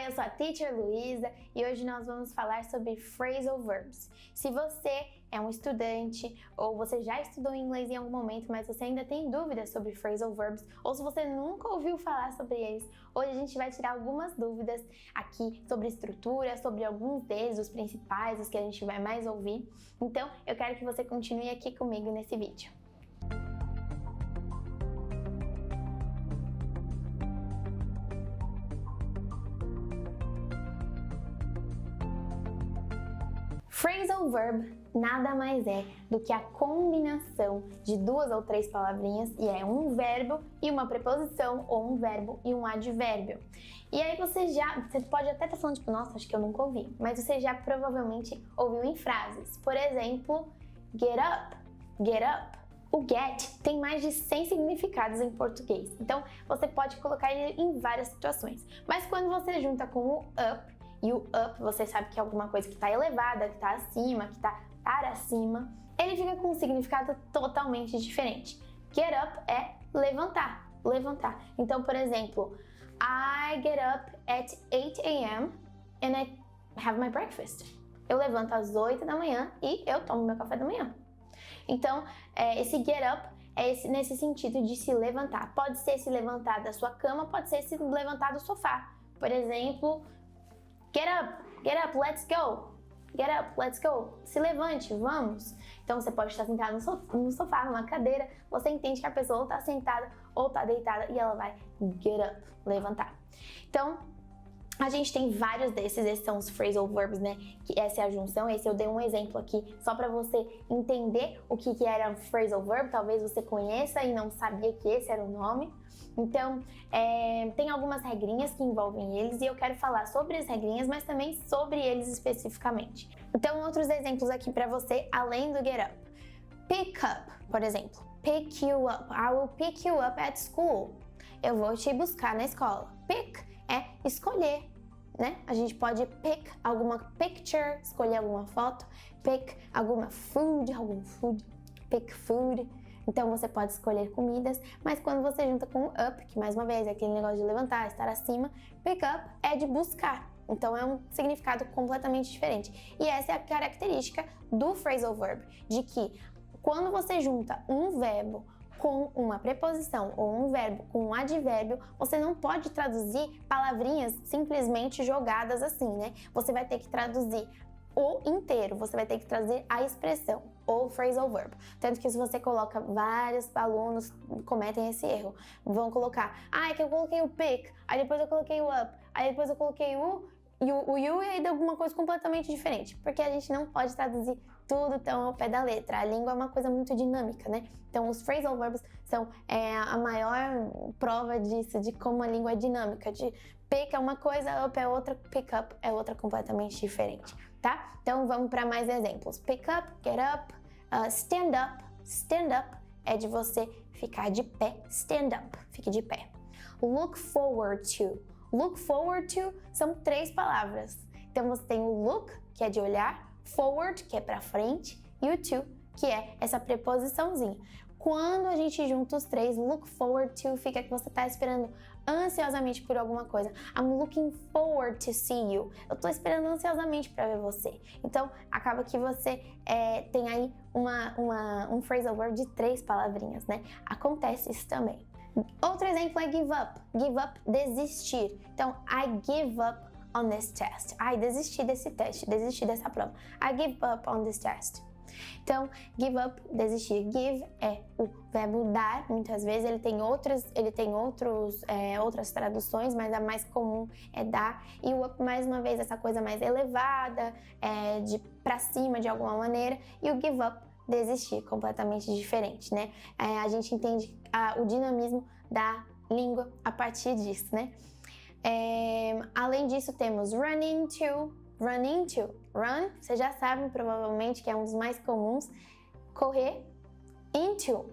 eu sou a Teacher Luísa e hoje nós vamos falar sobre phrasal verbs. Se você é um estudante ou você já estudou inglês em algum momento, mas você ainda tem dúvidas sobre phrasal verbs, ou se você nunca ouviu falar sobre eles, hoje a gente vai tirar algumas dúvidas aqui sobre estrutura, sobre alguns deles, os principais, os que a gente vai mais ouvir. Então, eu quero que você continue aqui comigo nesse vídeo. Phrasal verb nada mais é do que a combinação de duas ou três palavrinhas e é um verbo e uma preposição ou um verbo e um advérbio. E aí você pode até estar falando tipo, nossa, acho que eu nunca ouvi, mas você já provavelmente ouviu em frases. Por exemplo, get up, get up. O get tem mais de 100 significados em português, então você pode colocar ele em várias situações. Mas quando você junta com o up, e o up, você sabe que é alguma coisa que está elevada, que está acima, que está para cima, ele fica com um significado totalmente diferente. Get up é levantar, levantar. Então, por exemplo, I get up at 8 a.m. and I have my breakfast. Eu levanto às 8 da manhã e eu tomo meu café da manhã. Então, esse get up é nesse sentido de se levantar. Pode ser se levantar da sua cama, pode ser se levantar do sofá. Por exemplo, get up, let's go. Get up, let's go. Se levante, vamos. Então você pode estar sentado no sofá, numa cadeira, você entende que a pessoa ou está sentada ou está deitada e ela vai get up, levantar. Então, a gente tem vários desses, esses são os phrasal verbs, né? Que essa é a junção, esse eu dei um exemplo aqui só para você entender o que era um phrasal verb, talvez você conheça e não sabia que esse era o nome. Então, tem algumas regrinhas que envolvem eles e eu quero falar sobre as regrinhas, mas também sobre eles especificamente. Então, outros exemplos aqui para você, além do get up. Pick up, por exemplo. Pick you up. I will pick you up at school. Eu vou te buscar na escola. Pick é escolher, né? A gente pode pick alguma picture, escolher alguma foto. Pick alguma food, pick food. Então você pode escolher comidas, mas quando você junta com o up, que mais uma vez é aquele negócio de levantar, estar acima, pick up é de buscar. Então é um significado completamente diferente. E essa é a característica do phrasal verb, de que quando você junta um verbo com uma preposição ou um verbo com um advérbio, você não pode traduzir palavrinhas simplesmente jogadas assim, né? Você vai ter que traduzir o inteiro, você vai ter que trazer a expressão ou phrasal verb. Tanto que se você coloca, vários alunos cometem esse erro. Vão colocar, é que eu coloquei o pick, aí depois eu coloquei o up, aí depois eu coloquei o you e aí deu alguma coisa completamente diferente. Porque a gente não pode traduzir tudo tão ao pé da letra. A língua é uma coisa muito dinâmica, né? Então os phrasal verbs são a maior prova disso, de como a língua é dinâmica. De pick é uma coisa, up é outra, pick up é outra completamente diferente, tá? Então vamos para mais exemplos. Pick up, get up, stand up. Stand up é de você ficar de pé. Stand up, fique de pé. Look forward to. Look forward to são três palavras. Então você tem o look, que é de olhar, forward, que é para frente, e o to, que é essa preposiçãozinha. Quando a gente junta os três, look forward to fica que você está esperando ansiosamente por alguma coisa. I'm looking forward to see you. Eu estou esperando ansiosamente para ver você. Então, acaba que você tem aí um phrasal verb de três palavrinhas, né? Acontece isso também. Outro exemplo é give up. Give up, desistir. Então, I give up on this test. Desisti desse teste, desisti dessa prova. I give up on this test. Então, give up, desistir. Give é o verbo dar, muitas vezes ele tem outras traduções, mas a mais comum é dar. E o up, mais uma vez, essa coisa mais elevada, de pra cima de alguma maneira. E o give up, desistir, completamente diferente, né? A gente entende o dinamismo da língua a partir disso, né? Além disso, temos run into. Run into. Run, vocês já sabem provavelmente que é um dos mais comuns. Correr. Into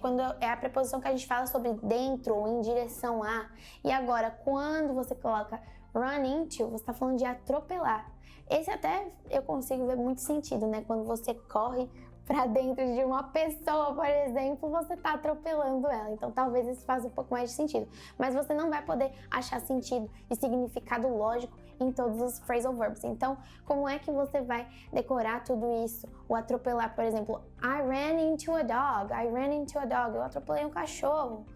quando é a preposição que a gente fala sobre dentro ou em direção a. E agora, quando você coloca run into, você está falando de atropelar. Esse até eu consigo ver muito sentido, né? Quando você corre para dentro de uma pessoa, por exemplo, você está atropelando ela. Então talvez isso faça um pouco mais de sentido. Mas você não vai poder achar sentido e significado lógico em todos os phrasal verbs. Então, como é que você vai decorar tudo isso? O atropelar, por exemplo, I ran into a dog. I ran into a dog. Eu atropelei um cachorro.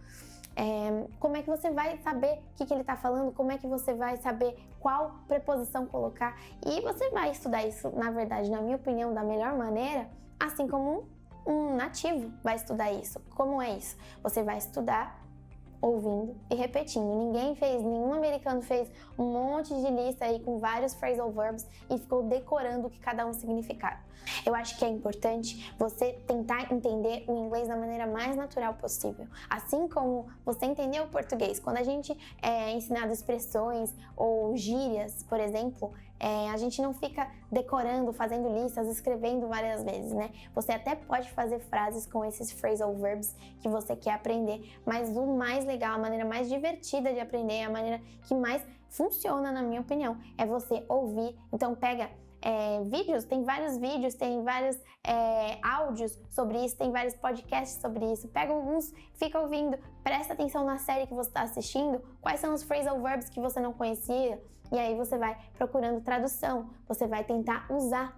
Como é que você vai saber o que ele está falando? Como é que você vai saber qual preposição colocar? E você vai estudar isso, na verdade, na minha opinião, da melhor maneira, assim como um nativo vai estudar isso. Como é isso? Você vai estudar ouvindo e repetindo. Nenhum americano fez um monte de lista aí com vários phrasal verbs e ficou decorando o que cada um significava. Eu acho que é importante você tentar entender o inglês da maneira mais natural possível. Assim como você entendeu o português. Quando a gente é ensinado expressões ou gírias, por exemplo, a gente não fica decorando, fazendo listas, escrevendo várias vezes, né? Você até pode fazer frases com esses phrasal verbs que você quer aprender, mas o mais legal, a maneira mais divertida de aprender, a maneira que mais funciona, na minha opinião, é você ouvir. Então pega vídeos, tem vários vídeos, tem vários áudios sobre isso, tem vários podcasts sobre isso. Pega alguns, fica ouvindo, presta atenção na série que você está assistindo, quais são os phrasal verbs que você não conhecia, e aí você vai procurando tradução, você vai tentar usar,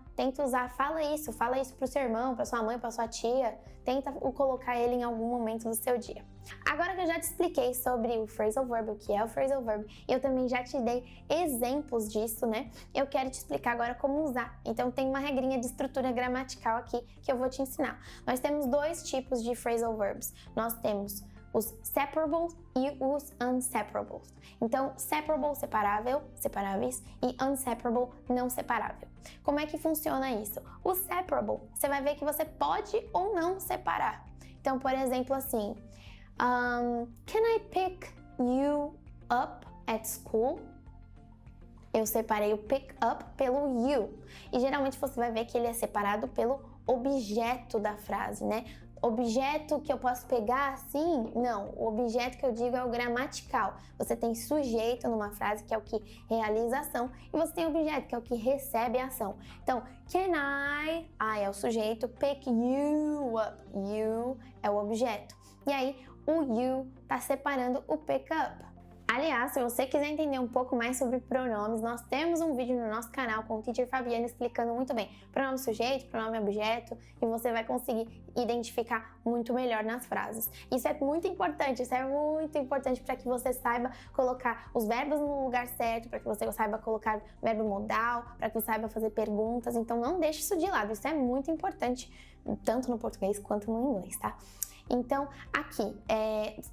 fala isso pro seu irmão, pra sua mãe, pra sua tia, tenta colocar ele em algum momento do seu dia. Agora que eu já te expliquei sobre o phrasal verb, o que é o phrasal verb, e eu também já te dei exemplos disso, né? Eu quero te explicar agora como usar. Então tem uma regrinha de estrutura gramatical aqui que eu vou te ensinar. Nós temos dois tipos de phrasal verbs. Nós temos os separables e os unseparables. Então, separable, separável, separáveis, e unseparable, não separável. Como é que funciona isso? O separable, você vai ver que você pode ou não separar. Então, por exemplo, assim, can I pick you up at school? Eu separei o pick up pelo you. E geralmente você vai ver que ele é separado pelo objeto da frase, né? Objeto que eu posso pegar assim? Não, o objeto que eu digo é o gramatical. Você tem sujeito numa frase, que é o que realiza a ação, e você tem objeto, que é o que recebe a ação. Então, can I é o sujeito, pick you up, you é o objeto. E aí, o you tá separando o pick up. Aliás, se você quiser entender um pouco mais sobre pronomes, nós temos um vídeo no nosso canal com o Teacher Fabiana explicando muito bem pronome sujeito, pronome objeto, e você vai conseguir identificar muito melhor nas frases. Isso é muito importante para que você saiba colocar os verbos no lugar certo, para que você saiba colocar verbo modal, para que você saiba fazer perguntas. Então não deixe isso de lado, isso é muito importante, tanto no português quanto no inglês, tá? Então, aqui,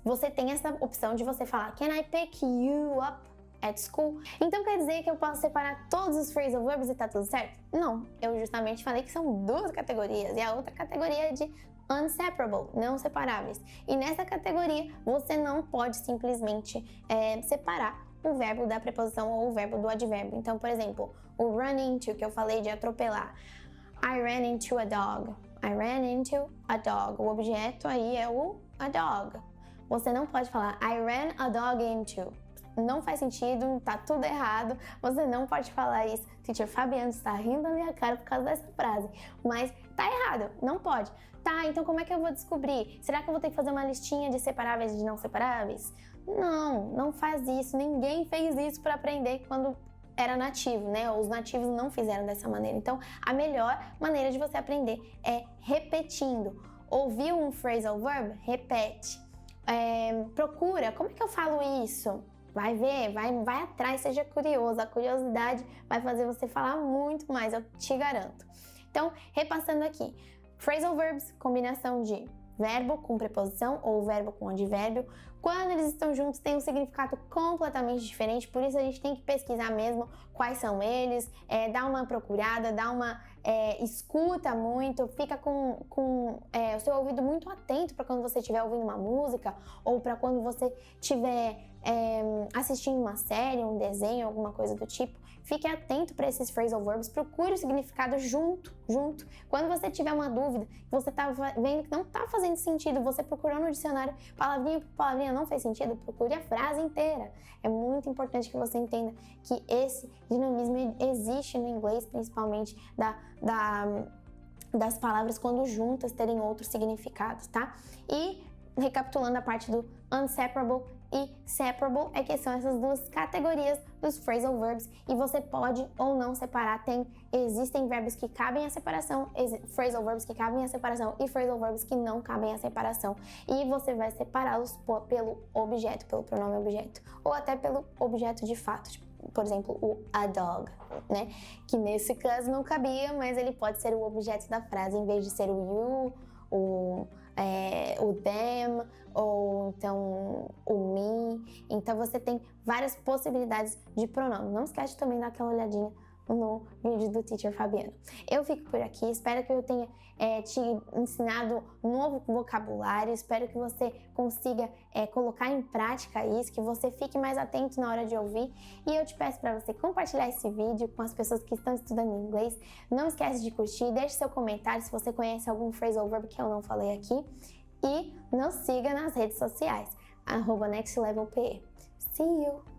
você tem essa opção de você falar can I pick you up at school? Então quer dizer que eu posso separar todos os phrasal verbs e tá tudo certo? Não, eu justamente falei que são duas categorias e a outra categoria é de unseparable, não separáveis. E nessa categoria você não pode simplesmente separar o verbo da preposição ou o verbo do advérbio. Então, por exemplo, o run into, que eu falei de atropelar. I ran into a dog. I ran into a dog. O objeto aí é o a dog. Você não pode falar I ran a dog into. Não faz sentido, tá tudo errado. Você não pode falar isso. Teacher Fabiana está rindo da minha cara por causa dessa frase. Mas tá errado, não pode. Tá, então como é que eu vou descobrir? Será que eu vou ter que fazer uma listinha de separáveis e de não separáveis? Não faz isso. Ninguém fez isso para aprender quando era nativo, né? Os nativos não fizeram dessa maneira. Então, a melhor maneira de você aprender é repetindo. Ouviu um phrasal verb? Repete. Procura, como é que eu falo isso? Vai ver, vai atrás, seja curioso. A curiosidade vai fazer você falar muito mais, eu te garanto. Então, repassando aqui. Phrasal verbs, combinação de verbo com preposição ou verbo com advérbio. Quando eles estão juntos, tem um significado completamente diferente, por isso a gente tem que pesquisar mesmo quais são eles, dá uma procurada, dá uma escuta muito, fica com o seu ouvido muito atento para quando você estiver ouvindo uma música ou para quando você estiver assistindo uma série, um desenho, alguma coisa do tipo. Fique atento para esses phrasal verbs, procure o significado junto. Quando você tiver uma dúvida, você tá vendo que não tá fazendo sentido, você procurou no dicionário, palavrinha por palavrinha não fez sentido, procure a frase inteira. É muito importante que você entenda que esse dinamismo existe no inglês, principalmente das palavras quando juntas terem outros significados, tá? E recapitulando a parte do unseparable e separable, é que são essas duas categorias dos phrasal verbs e você pode ou não separar. Existem verbos que cabem à separação, phrasal verbs que cabem à separação e phrasal verbs que não cabem à separação. E você vai separá-los pelo objeto, pelo pronome objeto, ou até pelo objeto de fato, tipo, por exemplo, o a dog, né? Que nesse caso não cabia, mas ele pode ser o objeto da frase, em vez de ser o you, o them, ou então o me. Então você tem várias possibilidades de pronome. Não esquece de também dar aquela olhadinha no vídeo do Teacher Fabiano. Eu fico por aqui, espero que eu tenha te ensinado um novo vocabulário, espero que você consiga colocar em prática isso, que você fique mais atento na hora de ouvir, e eu te peço para você compartilhar esse vídeo com as pessoas que estão estudando inglês. Não esquece de curtir, deixe seu comentário se você conhece algum phrasal verb que eu não falei aqui, e nos siga nas redes sociais, @nextlevelpe. See you!